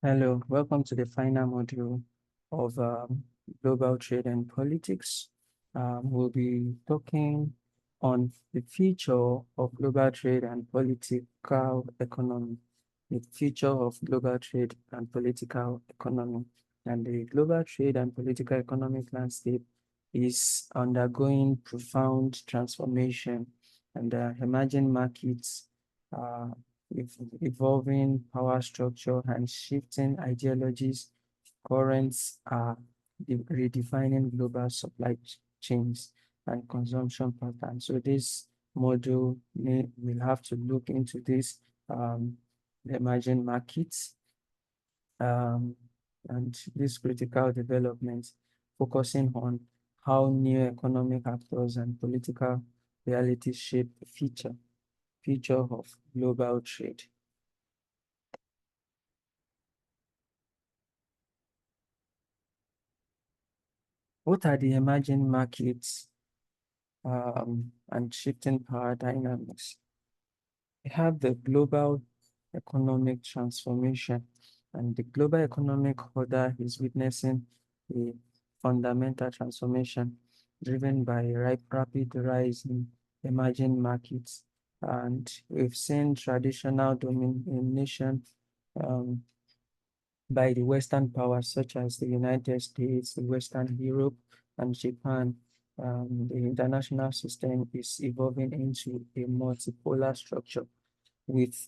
Hello, welcome to the final module of global trade and politics. We'll be talking on the future of global trade and political economy. The future of global trade and political economy. And the global trade and political economic landscape is undergoing profound transformation, and emerging markets uh, evolving power structure and shifting ideologies, currents are redefining global supply chains and consumption patterns. So this module will have to look into this emerging markets um, and these critical developments, focusing on how new economic actors and political realities shape the future of global trade. What are the emerging markets and shifting power dynamics? We have the global economic transformation, and the global economic order is witnessing a fundamental transformation driven by rapid rise in emerging markets. And we've seen traditional domination um, by the Western powers such as the United States, Western Europe, and Japan. The international system is evolving into a multipolar structure with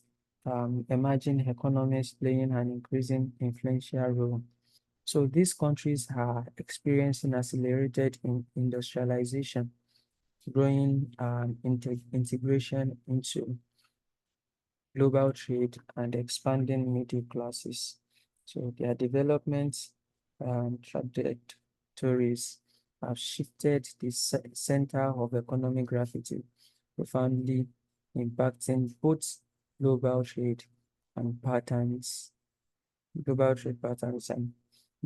emerging economies playing an increasing influential role. So these countries are experiencing accelerated industrialization, growing integration into global trade, and expanding middle classes. So their development trajectories have shifted the center of economic gravity, profoundly impacting both global trade and patterns, global trade patterns and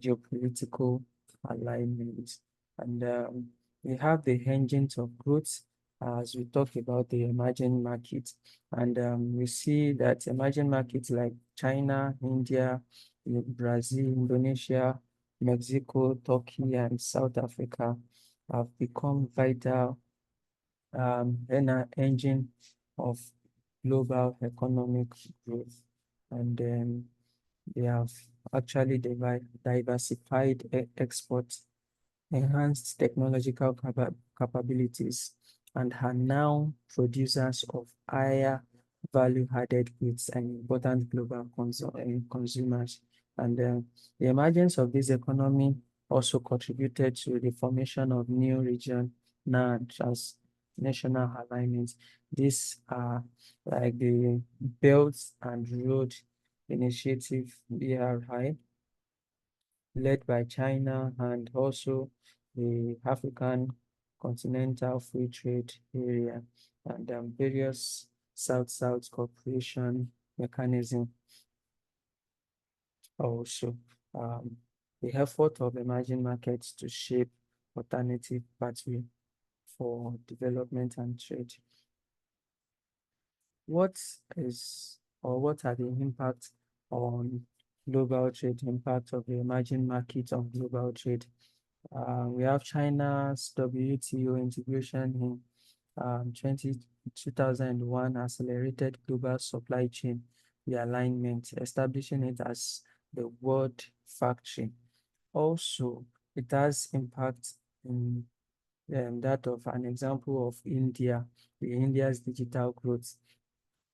geopolitical alignments. And we have the engines of growth as we talk about the emerging markets. And we see that emerging markets like China, India, Brazil, Indonesia, Mexico, Turkey, and South Africa have become vital engine of global economic growth. And they have actually diversified exports, enhanced technological capabilities, and are now producers of higher value-added goods and important global consumers. And the emergence of this economy also contributed to the formation of new region now transnational alignments. These are like the Belt and Road Initiative, BRI, led by China, and also the African Continental Free Trade Area, and various South-South cooperation mechanism also. Um, the effort of emerging markets to shape alternative pathway for development and trade. What is or what are the impacts on global trade, impact of the emerging markets on global trade? We have China's WTO integration in 2001 accelerated global supply chain realignment, establishing it as the world factory. Also, it has impact in that of an example of India, the India's digital growth.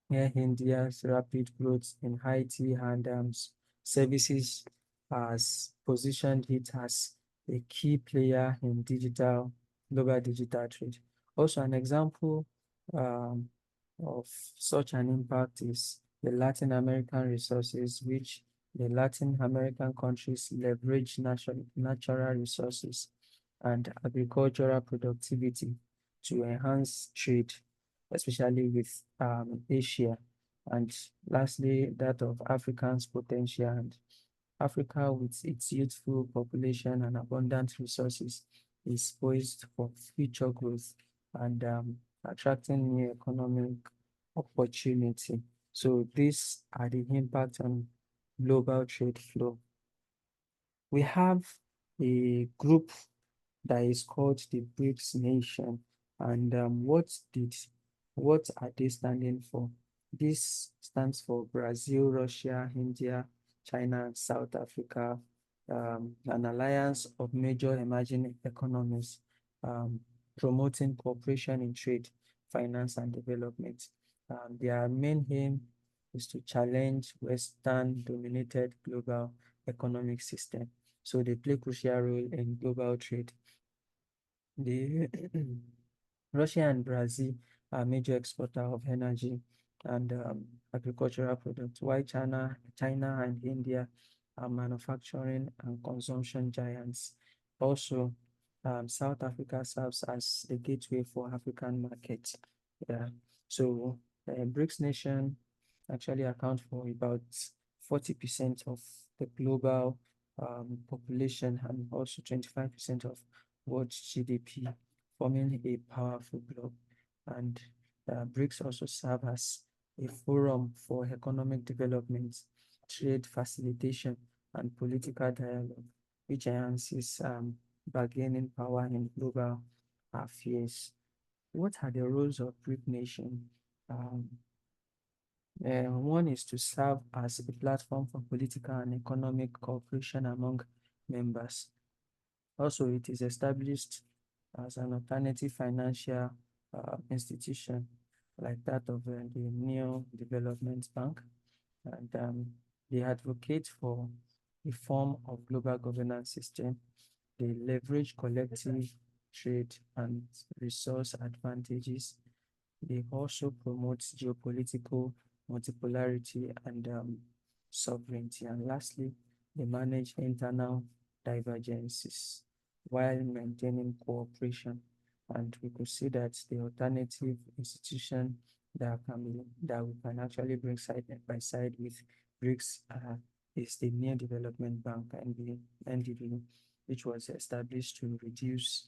Here, India's rapid growth in IT and services has positioned it as a key player in global digital trade. Also, an example um, of such an impact is the Latin American resources, which the Latin American countries leverage natural resources and agricultural productivity to enhance trade, especially with Asia. And lastly, that of African's potential. And Africa, with its youthful population and abundant resources, is poised for future growth and attracting new economic opportunity. So these are the impact on global trade flow. We have a group that is called the BRICS nation. And what are they standing for? This stands for Brazil, Russia, India, China, and South Africa, an alliance of major emerging economies, um, promoting cooperation in trade, finance, and development. Their main aim is to challenge Western-dominated global economic system. So they play crucial role in global trade. The Russia and Brazil are major exporter of energy and agricultural products, while China and India are manufacturing and consumption giants. Also, South Africa serves as the gateway for African markets. Yeah. So, BRICS nation actually account for about 40% of the global population and also 25% of world GDP, forming a powerful bloc. And BRICS also serve as a forum for economic development, trade facilitation, and political dialogue, which enhances bargaining power in global affairs. What are the roles of BRIC nation? Um, One is to serve as a platform for political and economic cooperation among members. Also, it is established as an alternative financial institution like that of the New Development Bank. And they advocate for a form of global governance system. They leverage collective trade and resource advantages. They also promote geopolitical multipolarity and sovereignty. And lastly, they manage internal divergences while maintaining cooperation. And we could see that the alternative institution that we can actually bring side by side with BRICS is the New Development Bank NDB, which was established to reduce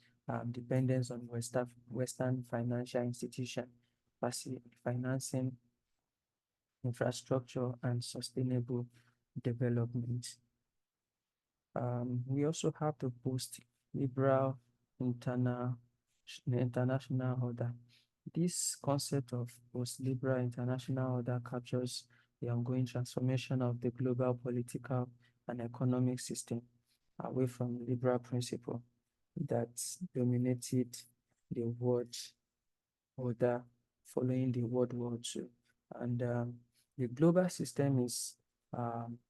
dependence on Western financial institutions, financing infrastructure and sustainable development. We also have the post-liberal international order. This concept of post-liberal international order captures the ongoing transformation of the global political and economic system away from liberal principle that dominated the world order following the World War II. And the global system is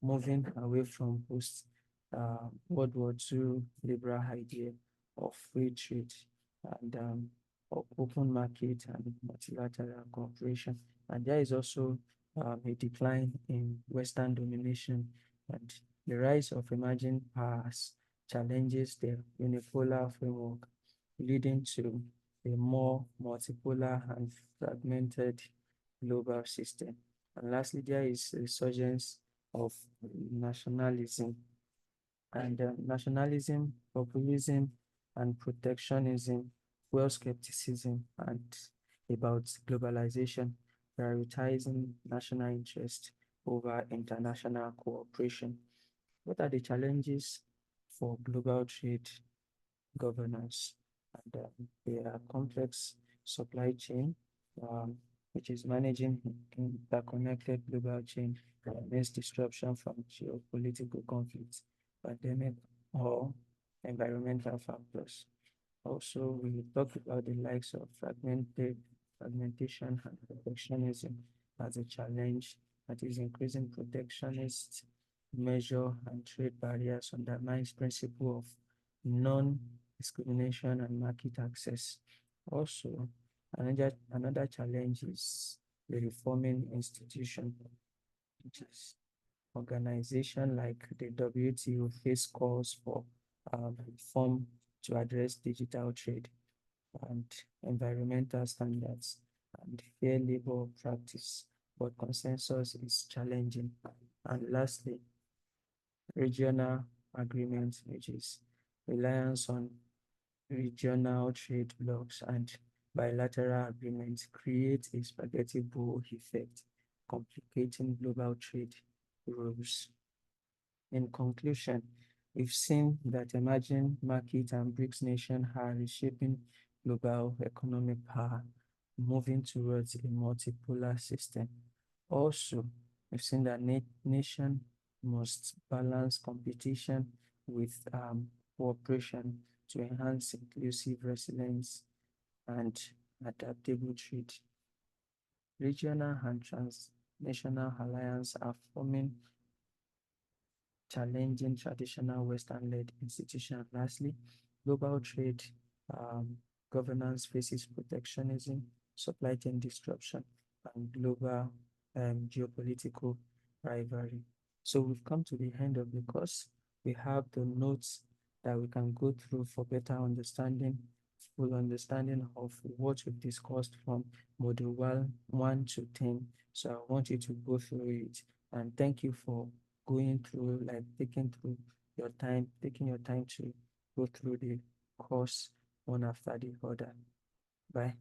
moving away from post World War II liberal idea of free trade and of open market and multilateral cooperation. And there is also a decline in Western domination and the rise of emerging powers challenges the unipolar framework, leading to a more multipolar and fragmented global system. And lastly, there is a resurgence of nationalism and nationalism, populism, and protectionism, fuel skepticism, and about globalization, prioritizing national interest over international cooperation. What are the challenges for global trade governance? And there are complex supply chain, um, which is managing interconnected global chain against disruption from geopolitical conflicts, pandemic, or environmental factors. Also, we talked about the likes of fragmentation and protectionism as a challenge that is increasing protectionist measure and trade barriers undermines principle of non-discrimination and market access. Also, another challenge is the reforming institution, which is organization like the WTO face calls for reform to address digital trade and environmental standards and fair labor practice, but consensus is challenging. And lastly, regional agreements, which is reliance on regional trade blocs and bilateral agreements create a spaghetti bowl effect, complicating global trade rules. In conclusion, we've seen that emerging market and BRICS nations are reshaping global economic power, moving towards a multipolar system. Also, we've seen that nation must balance competition with cooperation to enhance inclusive resilience and adaptable trade. Regional and transnational alliances are forming, challenging traditional Western-led institutions. Lastly, global trade governance faces protectionism, supply chain disruption, and global geopolitical rivalry. So we've come to the end of the course. We have the notes that we can go through for better understanding, full understanding of what we've discussed from module 1 to 10. So I want you to go through it. And thank you for going through, like taking your time to go through the course one after the other. Bye.